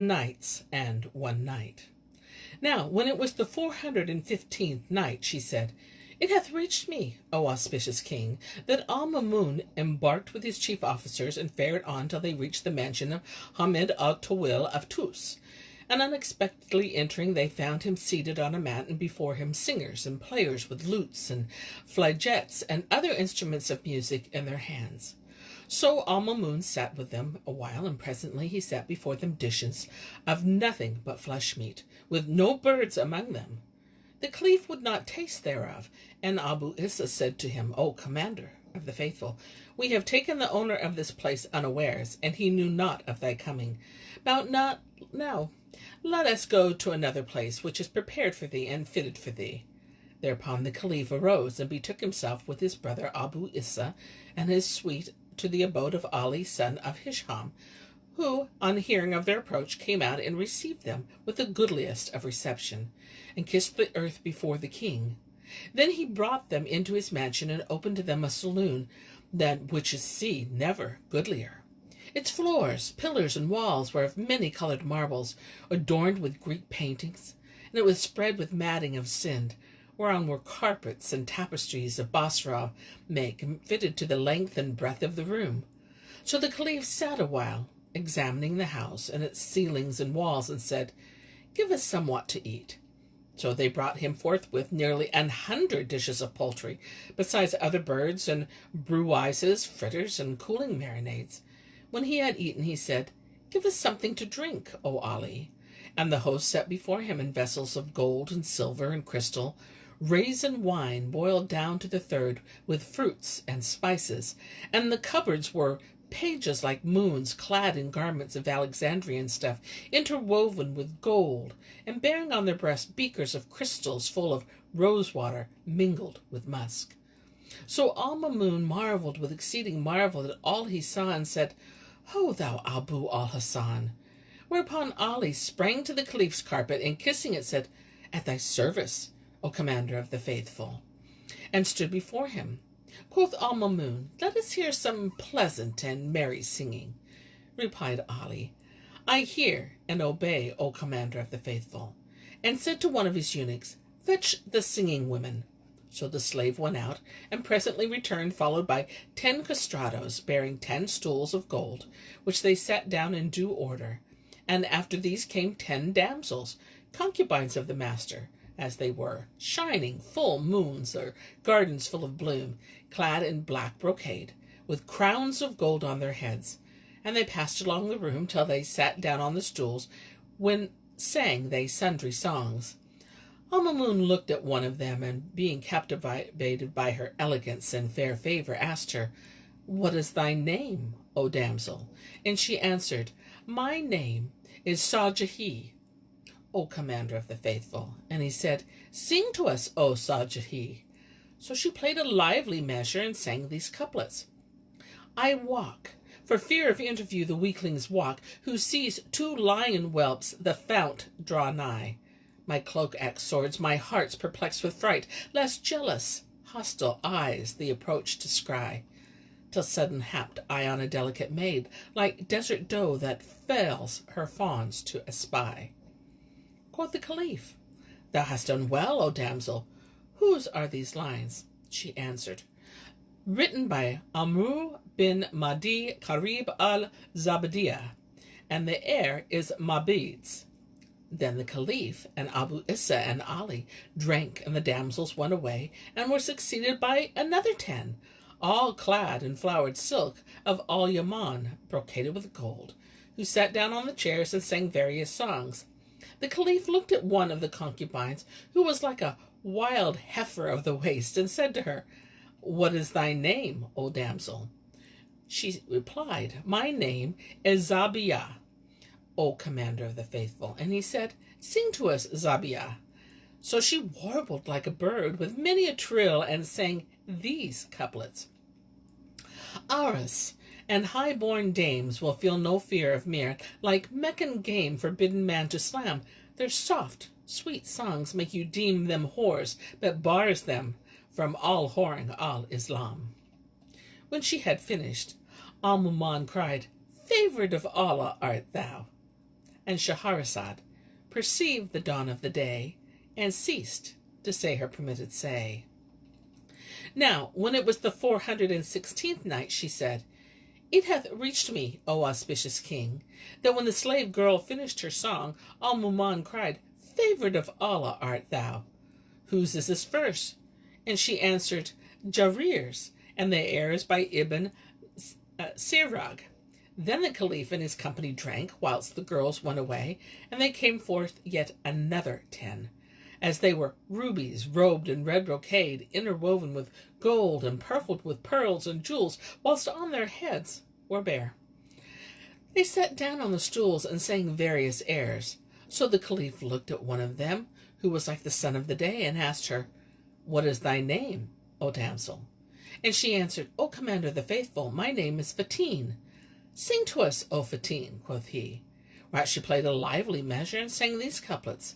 Nights and One Night. Now, when it was the 415th night, she said, "It hath reached me, O auspicious king, that Al-Mamun embarked with his chief officers and fared on till they reached the mansion of Hamid al-Tawil of Tus. And unexpectedly entering, they found him seated on a mat, and before him singers and players with lutes and flageolets and other instruments of music in their hands. So Al-Mamun sat with them a while, and presently he set before them dishes of nothing but flesh meat, with no birds among them. The Caliph would not taste thereof, and Abu Issa said to him, O commander of the faithful, we have taken the owner of this place unawares, and he knew not of thy coming. Now, let us go to another place, which is prepared for thee and fitted for thee." Thereupon the Caliph arose and betook himself with his brother Abu Issa and his suite to the abode of Ali, son of Hisham, who, on hearing of their approach, came out and received them with the goodliest of reception, and kissed the earth before the king. Then he brought them into his mansion and opened to them a saloon, than which is seen never goodlier. Its floors, pillars, and walls were of many-colored marbles, adorned with Greek paintings, and it was spread with matting of Sind, whereon were carpets and tapestries of Basra make, fitted to the length and breadth of the room. So the Caliph sat awhile, examining the house and its ceilings and walls, and said, "Give us somewhat to eat." So they brought him forthwith nearly 100 dishes of poultry, besides other birds and brewwises, fritters, and cooling marinades. When he had eaten, he said, "Give us something to drink, O Ali." And the host set before him in vessels of gold and silver and crystal, raisin wine boiled down to the third, with fruits and spices, and the cupboards were pages like moons, clad in garments of Alexandrian stuff, interwoven with gold, and bearing on their breasts beakers of crystals full of rosewater mingled with musk. So Al-Mamun marveled with exceeding marvel at all he saw, and said, "Ho, thou Abu al-Hasan!" Whereupon Ali sprang to the Caliph's carpet, and kissing it, said, "At thy service, O commander of the faithful," and stood before him. Quoth Al-Mamun, "Let us hear some pleasant and merry singing." Replied Ali, "I hear and obey, O commander of the faithful," and said to one of his eunuchs, "Fetch the singing women." So the slave went out, and presently returned, followed by 10 castrados, bearing 10 stools of gold, which they sat down in due order. And after these came 10 damsels, concubines of the master, as they were, shining full moons or gardens full of bloom, clad in black brocade, with crowns of gold on their heads. And they passed along the room till they sat down on the stools, when sang they sundry songs. Al-Mamun looked at one of them, and being captivated by her elegance and fair favor, asked her, "What is thy name, O damsel?" And she answered, "My name is Sajahi, O commander of the faithful." And he said, "Sing to us, O Sajahi." So she played a lively measure and sang these couplets. "I walk, for fear of interview the weaklings walk, who sees 2 lion whelps the fount draw nigh. My cloak axe swords, my heart's perplexed with fright, lest jealous, hostile eyes the approach descry. Till sudden happed I on a delicate maid, like desert doe that fails her fawns to espy." Quoth the Caliph, "Thou hast done well, O damsel. Whose are these lines?" She answered, "Written by Amru bin Mahdi Karib al-Zabadiyah, and the air is Mabid's." Then the Caliph and Abu Issa and Ali drank, and the damsels went away, and were succeeded by another 10, all clad in flowered silk of al-Yaman, brocaded with gold, who sat down on the chairs and sang various songs. The Caliph looked at one of the concubines, who was like a wild heifer of the waste, and said to her, "What is thy name, O damsel?" She replied, "My name is Zabiyah, O commander of the faithful." And he said, "Sing to us, Zabiyah." So she warbled like a bird with many a trill, and sang these couplets. "Aras and high-born dames will feel no fear of mere, like Meccan game forbidden man to slam. Their soft, sweet songs make you deem them whores, but bars them from all whoring al-Islam." When she had finished, Al-Mamun cried, "Favored of Allah art thou." And Shahrazad perceived the dawn of the day, and ceased to say her permitted say. Now, when it was the 416th night, she said, It hath reached me, O auspicious king, that when the slave girl finished her song, Al-Mu'min cried, Favoured of Allah art thou. Whose is this verse? And she answered, Jarir's, and the air is by Ibn Sirag. Then the Caliph and his company drank, whilst the girls went away, and they came forth yet another 10, as they were rubies robed in red brocade, interwoven with gold and purfled with pearls and jewels, whilst on their heads were bare. They sat down on the stools and sang various airs. So the Caliph looked at one of them, who was like the sun of the day, and asked her, What is thy name, O damsel? And she answered, O Commander of the Faithful, my name is Fatin. Sing to us, O Fatin, quoth he. Whereat she played a lively measure, and sang these couplets.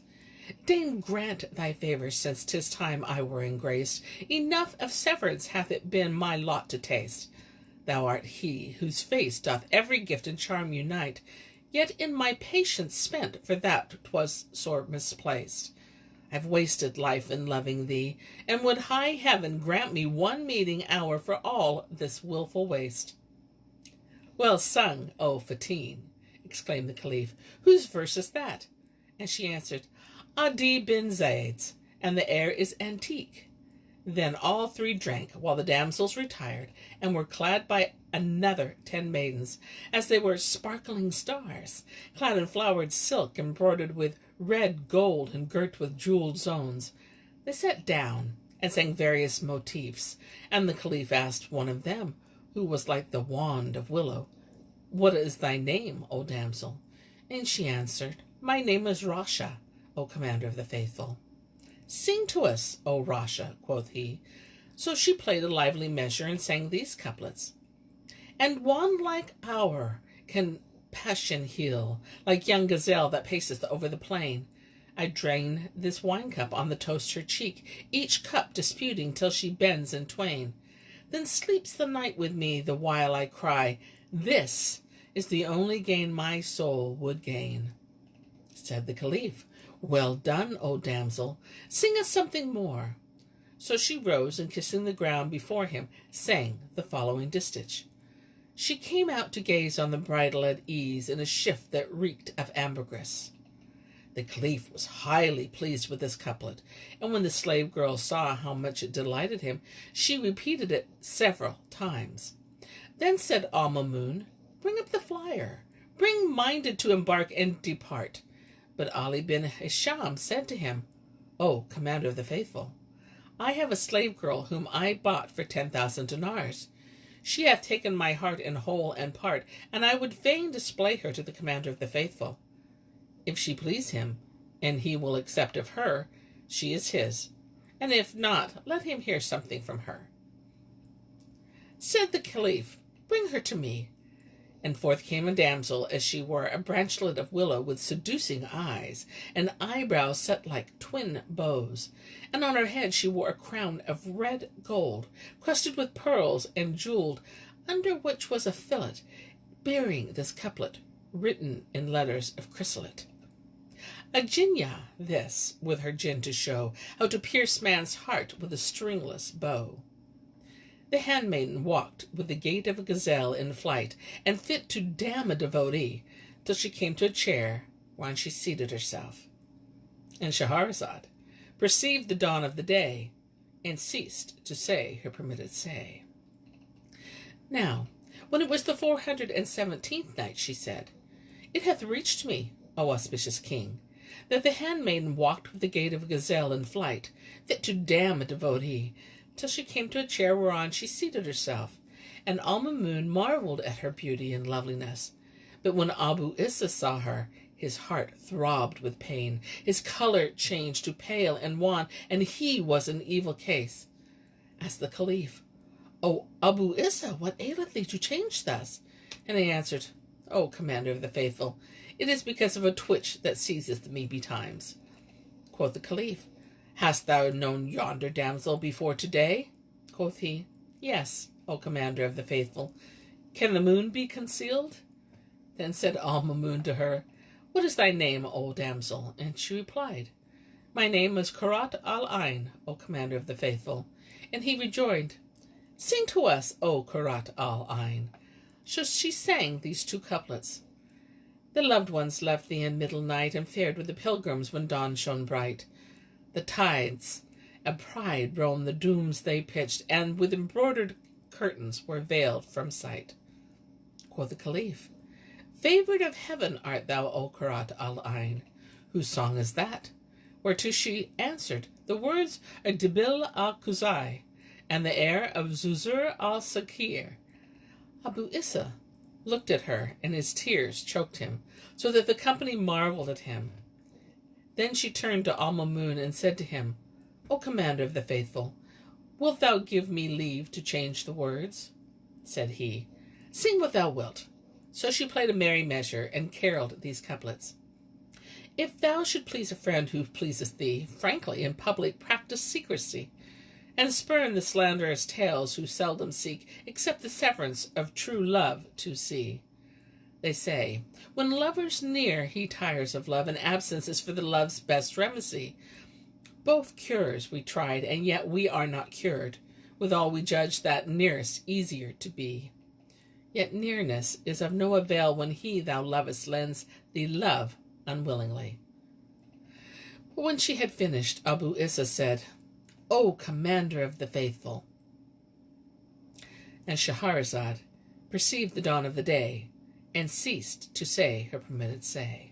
Deign grant thy favours, since 'tis time I were engraced. Enough of severance hath it been my lot to taste. Thou art he, whose face doth every gift and charm unite, yet in my patience spent, for that 'twas sore misplaced. I've wasted life in loving thee, and would high heaven grant me one meeting hour for all this wilful waste. Well sung, O Fatin, exclaimed the Caliph. Whose verse is that? And she answered, Adi bin Zayd's, and the air is antique. Then all three drank, while the damsels retired, and were clad by another 10 maidens, as they were sparkling stars, clad in flowered silk, embroidered with red gold, and girt with jewelled zones. They sat down, and sang various motifs, and the Caliph asked one of them, who was like the wand of willow, What is thy name, O damsel? And she answered, My name is Rasha, O Commander of the Faithful. Sing to us, O Rasha, quoth he. So she played a lively measure, and sang these couplets. And wand-like hour can passion heal, like young gazelle that paceth over the plain. I drain this wine-cup on the toast her cheek, each cup disputing till she bends in twain. Then sleeps the night with me, the while I cry, This is the only gain my soul would gain. Said the Caliph, Well done, O damsel, sing us something more. So she rose, and kissing the ground before him, sang the following distich. She came out to gaze on the bridal at ease, in a shift that reeked of ambergris. The Caliph was highly pleased with this couplet, and when the slave girl saw how much it delighted him, she repeated it several times. Then said Al-Mamun, Bring up the flyer, bring minded to embark and depart. But Ali bin Hisham said to him, O Commander of the Faithful, I have a slave girl whom I bought for 10,000 dinars. She hath taken my heart in whole and part, and I would fain display her to the Commander of the Faithful. If she please him, and he will accept of her, she is his, and if not, let him hear something from her. Said the Caliph, Bring her to me. And forth came a damsel, as she wore a branchlet of willow with seducing eyes, and eyebrows set like twin bows, and on her head she wore a crown of red gold, crusted with pearls and jewelled, under which was a fillet, bearing this couplet, written in letters of chrysolite. A jinnah this, with her jinn to show how to pierce man's heart with a stringless bow. The handmaiden walked with the gait of a gazelle in flight, and fit to damn a devotee, till she came to a chair, whereon she seated herself. And Shahrazad perceived the dawn of the day, and ceased to say her permitted say. Now, when it was the 417th night, she said, It hath reached me, O auspicious king, that the handmaiden walked with the gait of a gazelle in flight, fit to damn a devotee, till she came to a chair whereon she seated herself, and Al-Mamun marvelled at her beauty and loveliness. But when Abu Issa saw her, his heart throbbed with pain, his colour changed to pale and wan, and he was in evil case. Asked the Caliph, O Abu Issa, what aileth thee to change thus? And he answered, O Commander of the Faithful, it is because of a twitch that seizeth me betimes. Quoth the Caliph, Hast thou known yonder damsel before today? Quoth he, Yes, O Commander of the Faithful. Can the moon be concealed? Then said Al-Mamun to her, "What is thy name, O damsel?" And she replied, "My name is Kurrat Al-Ayn, O commander of the faithful." And he rejoined, "Sing to us, O Kurrat Al-Ayn." So she sang these two couplets. The loved ones left thee in middle night, and fared with the pilgrims when dawn shone bright. The tides of pride roamed the dooms they pitched, and with embroidered curtains were veiled from sight. Quoth the Caliph, "Favoured of heaven art thou, O Kurrat Al-Ayn. Whose song is that?" Whereto she answered, "The words are Dibil al-Khuzai, and the air of Zuzur al-Sakir." Abu Issa looked at her, and his tears choked him, so that the company marveled at him. Then she turned to Al-Mamun and said to him, "O commander of the faithful, wilt thou give me leave to change the words?" Said he, "Sing what thou wilt." So she played a merry measure, and caroled these couplets. "If thou should please a friend who pleaseth thee, frankly in public practice secrecy, and spurn the slanderous tales who seldom seek except the severance of true love to see. They say, when lover's near, he tires of love, and absence is for the love's best remedy. Both cures we tried, and yet we are not cured. Withal we judge that nearest easier to be. Yet nearness is of no avail when he thou lovest lends thee love unwillingly." But when she had finished, Abu Issa said, "O commander of the faithful." And Shahrazad perceived the dawn of the day, and ceased to say her permitted say.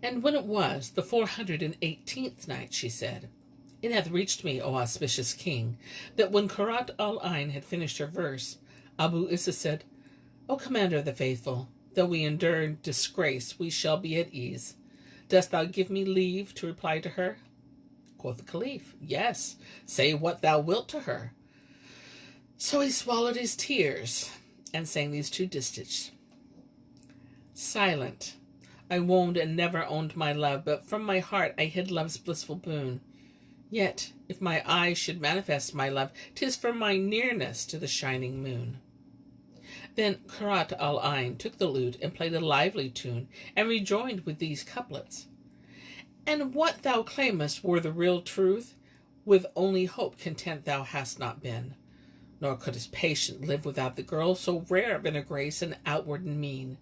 And when it was the 418th night, she said, "It hath reached me, O auspicious king, that when Kurrat Al-Ayn had finished her verse, Abu Issa said, O commander of the faithful, though we endure disgrace, we shall be at ease. Dost thou give me leave to reply to her?" Quoth the Caliph, "Yes, say what thou wilt to her." So he swallowed his tears, and sang these two distichs. "Silent, I woned and never owned my love, but from my heart I hid love's blissful boon. Yet, if my eyes should manifest my love, 'tis for my nearness to the shining moon." Then Kurrat Al-Ayn took the lute and played a lively tune, and rejoined with these couplets. "And what thou claimest were the real truth, with only hope content thou hast not been. Nor couldst patient live without the girl, so rare of inner grace and outward mien.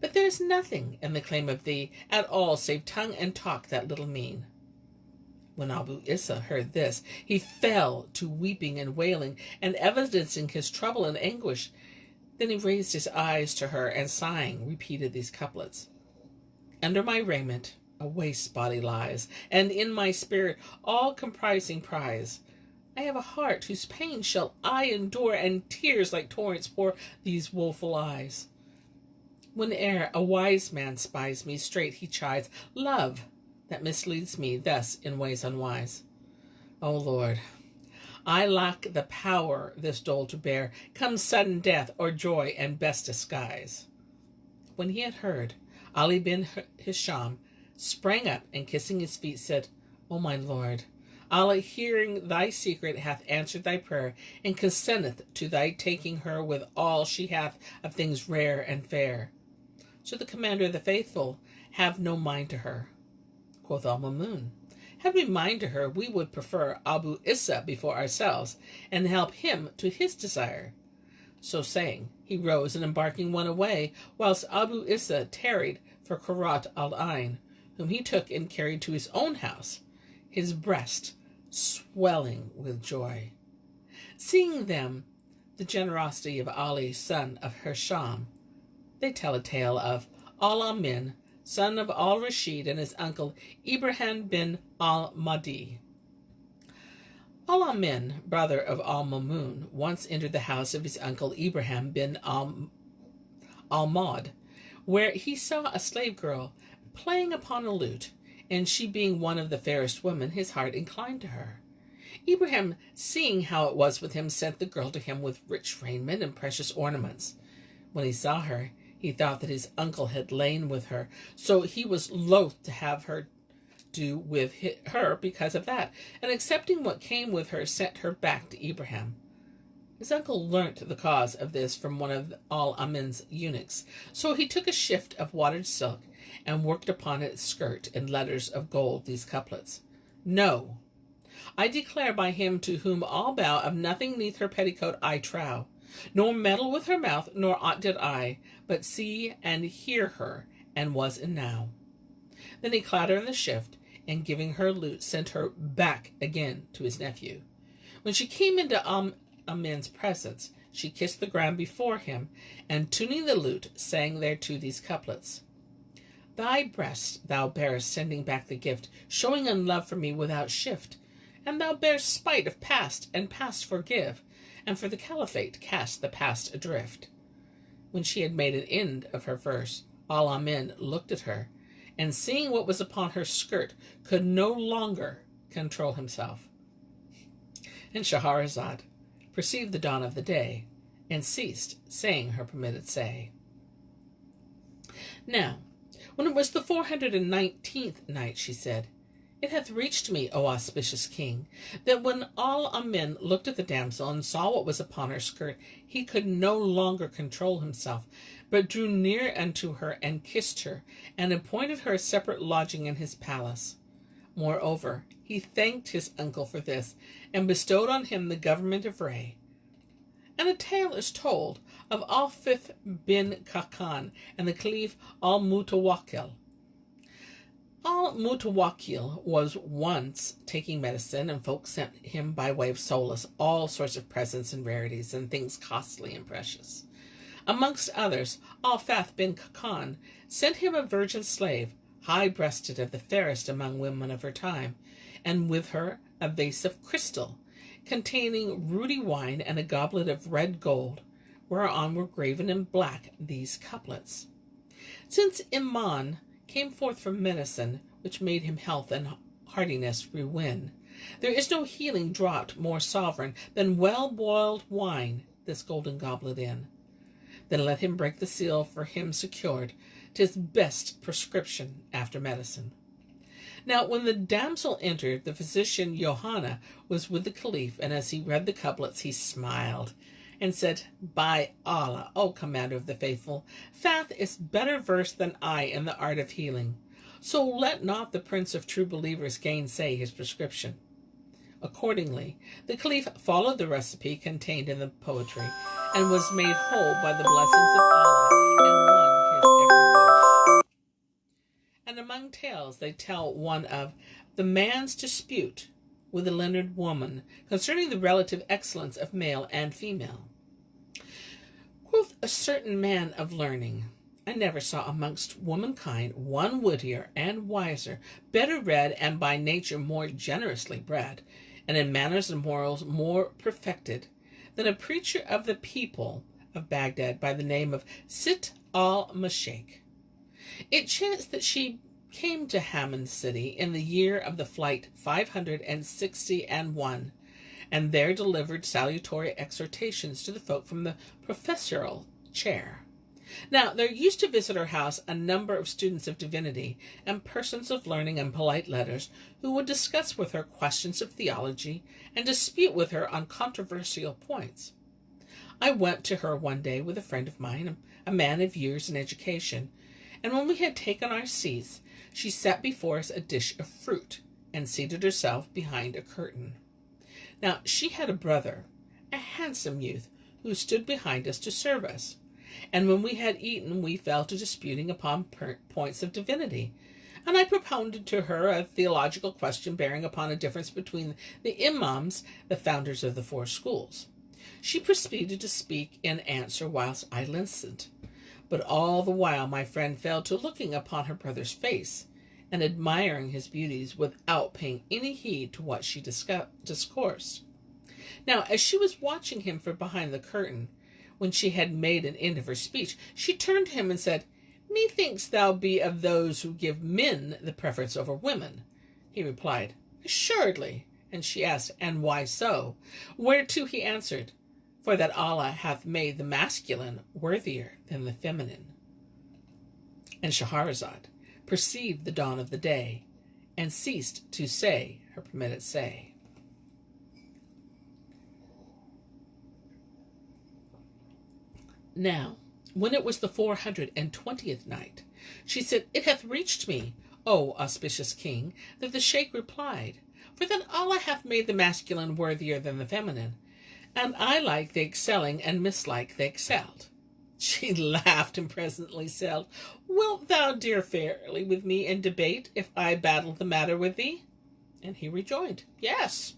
But there's nothing in the claim of thee at all, save tongue and talk that little mean." When Abu Issa heard this, he fell to weeping and wailing, and evidencing his trouble and anguish. Then he raised his eyes to her, and sighing, repeated these couplets. "Under my raiment a waste body lies, and in my spirit all comprising prize. I have a heart whose pain shall I endure, and tears like torrents pour these woeful eyes. Whene'er a wise man spies me, straight he chides love that misleads me thus in ways unwise. O Lord, I lack the power this dole to bear. Come sudden death or joy and best disguise." When he had heard, Ali bin Hisham sprang up, and kissing his feet said, "O my Lord, Allah, hearing thy secret, hath answered thy prayer, and consenteth to thy taking her with all she hath of things rare and fair. So the commander of the faithful have no mind to her." Quoth Al-Mamun, "Had we mind to her, we would prefer Abu Issa before ourselves, and help him to his desire." So saying, he rose, and embarking went away, whilst Abu Issa tarried for Kurrat Al-Ayn, whom he took and carried to his own house, his breast swelling with joy. Seeing them the generosity of Ali, son of Hisham, they tell a tale of Al-Ayn, son of Al-Rashid, and his uncle Ibrahim bin Al-Mahdi. Al-Ayn, brother of Al-Mamun, once entered the house of his uncle Ibrahim bin Al-Mahdi, where he saw a slave girl playing upon a lute, and she being one of the fairest women, his heart inclined to her. Ibrahim, seeing how it was with him, sent the girl to him with rich raiment and precious ornaments. When he saw her, he thought that his uncle had lain with her, so he was loath to have her do with her because of that, and accepting what came with her, sent her back to Ibrahim. His uncle learnt the cause of this from one of Al-Amin's eunuchs, so he took a shift of watered silk and worked upon its skirt in letters of gold these couplets. No, I declare by him to whom all bow, of nothing neath her petticoat I trow, nor meddle with her mouth, nor aught did I, but see and hear her, and was in now. Then he clad her in the shift, and giving her lute, sent her back again to his nephew. When she came into Amin's presence, she kissed the ground before him, and tuning the lute, sang thereto these couplets. Thy breast thou bearest, sending back the gift, showing unlove for me without shift, and thou bearest spite of past, and past forgive, and for the caliphate cast the past adrift. When she had made an end of her verse, Al-Amin looked at her, and seeing what was upon her skirt, could no longer control himself. And Shahrazad perceived the dawn of the day, and ceased saying her permitted say. Now, when it was the 419th night, she said, It hath reached me, O auspicious king, that when Al-Amin looked at the damsel and saw what was upon her skirt, he could no longer control himself, but drew near unto her and kissed her, and appointed her a separate lodging in his palace. Moreover, he thanked his uncle for this, and bestowed on him the government of Ray. And a tale is told of Al-Fath bin Kahakan and the Caliph Al-Mutawakkil. Al-Mutawakkil was once taking medicine, and folks sent him by way of solace all sorts of presents and rarities and things costly and precious. Amongst others, Al-Fath bin Kahakan sent him a virgin slave, high-breasted, of the fairest among women of her time, and with her a vase of crystal, containing ruddy wine and a goblet of red gold, whereon were graven in black these couplets. Since Iman came forth from medicine, which made him health and hardiness rewin, there is no healing draught more sovereign than well-boiled wine this golden goblet in. Then let him break the seal for him secured, 'tis best prescription after medicine. Now, when the damsel entered, the physician Johanna was with the caliph, and as he read the couplets, he smiled, and said, By Allah, O commander of the faithful, Fath is better versed than I in the art of healing, so let not the prince of true believers gainsay his prescription. Accordingly, the caliph followed the recipe contained in the poetry, and was made whole by the blessings of Allah, and won his every wish. And among tales they tell one of the man's dispute with a learned woman concerning the relative excellence of male and female. Quoth a certain man of learning, I never saw amongst womankind one wittier and wiser, better read, and by nature more generously bred, and in manners and morals more perfected, than a preacher of the people of Baghdad by the name of Sit al-Mashaykh. It chanced that she came to Hammond city in the year of the flight 561, and there delivered salutary exhortations to the folk from the professorial chair. Now, there used to visit her house a number of students of divinity and persons of learning and polite letters, who would discuss with her questions of theology and dispute with her on controversial points. I went to her one day with a friend of mine, a man of years and education, and when we had taken our seats, she set before us a dish of fruit, and seated herself behind a curtain. Now, she had a brother, a handsome youth, who stood behind us to serve us. And when we had eaten, we fell to disputing upon points of divinity, and I propounded to her a theological question bearing upon a difference between the imams, the founders of the 4 schools. She proceeded to speak in answer whilst I listened, but all the while my friend fell to looking upon her brother's face, and admiring his beauties without paying any heed to what she discoursed. Now, as she was watching him from behind the curtain, when she had made an end of her speech, she turned to him and said, Methinks thou be of those who give men the preference over women. He replied, Assuredly. And she asked, And why so? Whereto he answered, For that Allah hath made the masculine worthier than the feminine. And Shahrazad perceived the dawn of the day, and ceased to say her permitted say. Now, when it was the 420th night, she said, It hath reached me, O auspicious king, that the sheikh replied, For that Allah hath made the masculine worthier than the feminine, and I like the excelling and mislike the excelled. She laughed and presently said, Wilt thou deal fairly with me in debate if I battle the matter with thee? And he rejoined, Yes.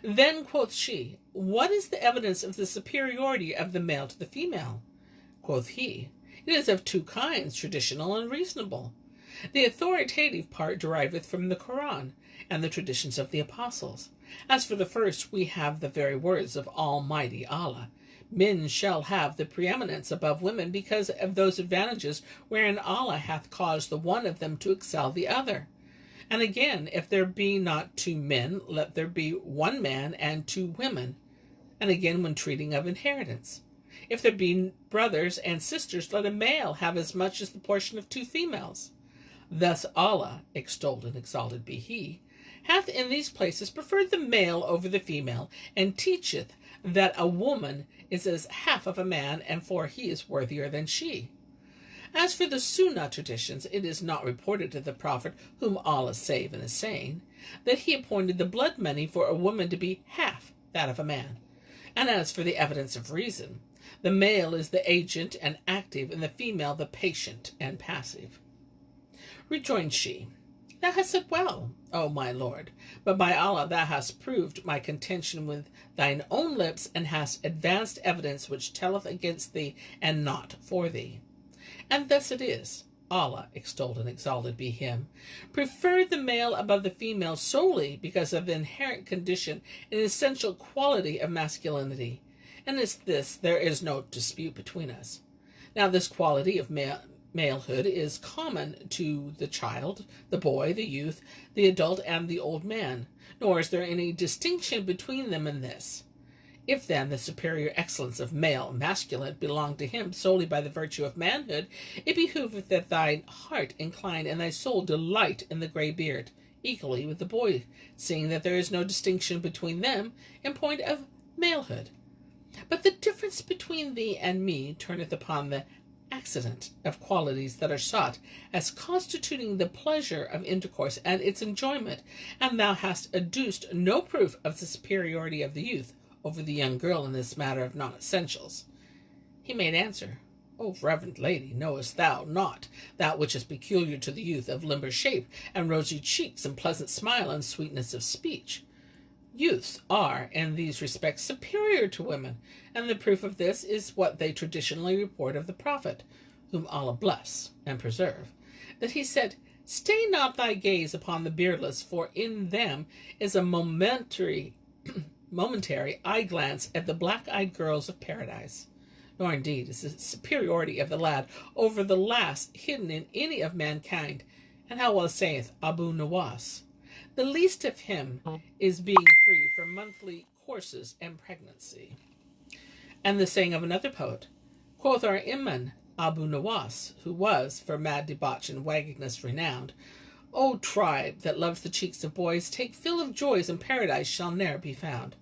Then quoth she, What is the evidence of the superiority of the male to the female? Quoth he, It is of two kinds, traditional and reasonable. The authoritative part deriveth from the Quran and the traditions of the apostles. As for the first, we have the very words of Almighty Allah. Men shall have the preeminence above women because of those advantages wherein Allah hath caused the one of them to excel the other. And again, if there be not two men, let there be one man and two women. And again, when treating of inheritance, if there be brothers and sisters, let a male have as much as the portion of two females. Thus Allah, extolled and exalted be He, hath in these places preferred the male over the female, and teacheth that a woman is as half of a man, and for he is worthier than she. As for the Sunnah traditions, it is not reported to the Prophet, whom Allah save and is saying, that he appointed the blood money for a woman to be half that of a man. And as for the evidence of reason, the male is the agent and active, and the female the patient and passive. Rejoined she, Thou hast said well, O my lord, but by Allah thou hast proved my contention with thine own lips, and hast advanced evidence which telleth against thee and not for thee. And thus it is, Allah, extolled and exalted be Him, preferred the male above the female solely because of the inherent condition and essential quality of masculinity. And as this there is no dispute between us. Now this quality of malehood is common to the child, the boy, the youth, the adult, and the old man, nor is there any distinction between them in this. If then the superior excellence of male masculine belong to him solely by the virtue of manhood, it behoveth that thine heart incline and thy soul delight in the grey beard, equally with the boy, seeing that there is no distinction between them in point of malehood. But the difference between thee and me turneth upon the accident of qualities that are sought as constituting the pleasure of intercourse and its enjoyment, and thou hast adduced no proof of the superiority of the youth over the young girl in this matter of non-essentials. He made answer, O reverend lady, knowest thou not that which is peculiar to the youth of limber shape, and rosy cheeks, and pleasant smile, and sweetness of speech? Youths are, in these respects, superior to women, and the proof of this is what they traditionally report of the Prophet, whom Allah bless and preserve, that he said, Stay not thy gaze upon the beardless, for in them is a momentary eye glance at the black-eyed girls of paradise. Nor indeed is the superiority of the lad over the lass hidden in any of mankind, and how well saith Abu Nawas, the least of him is being free from monthly courses and pregnancy. And the saying of another poet, quoth our Imam Abu Nawas, who was for mad debauch and waggishness renowned, O tribe that loves the cheeks of boys, take fill of joys, and paradise shall ne'er be found.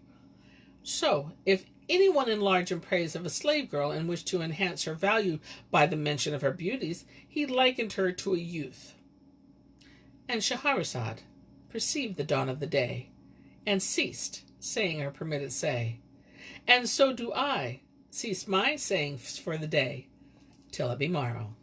So, if anyone enlarge in praise of a slave girl and wish to enhance her value by the mention of her beauties, he likened her to a youth. And Shahrazad perceived the dawn of the day, and ceased saying her permitted say. And so do I cease my sayings for the day, till it be morrow.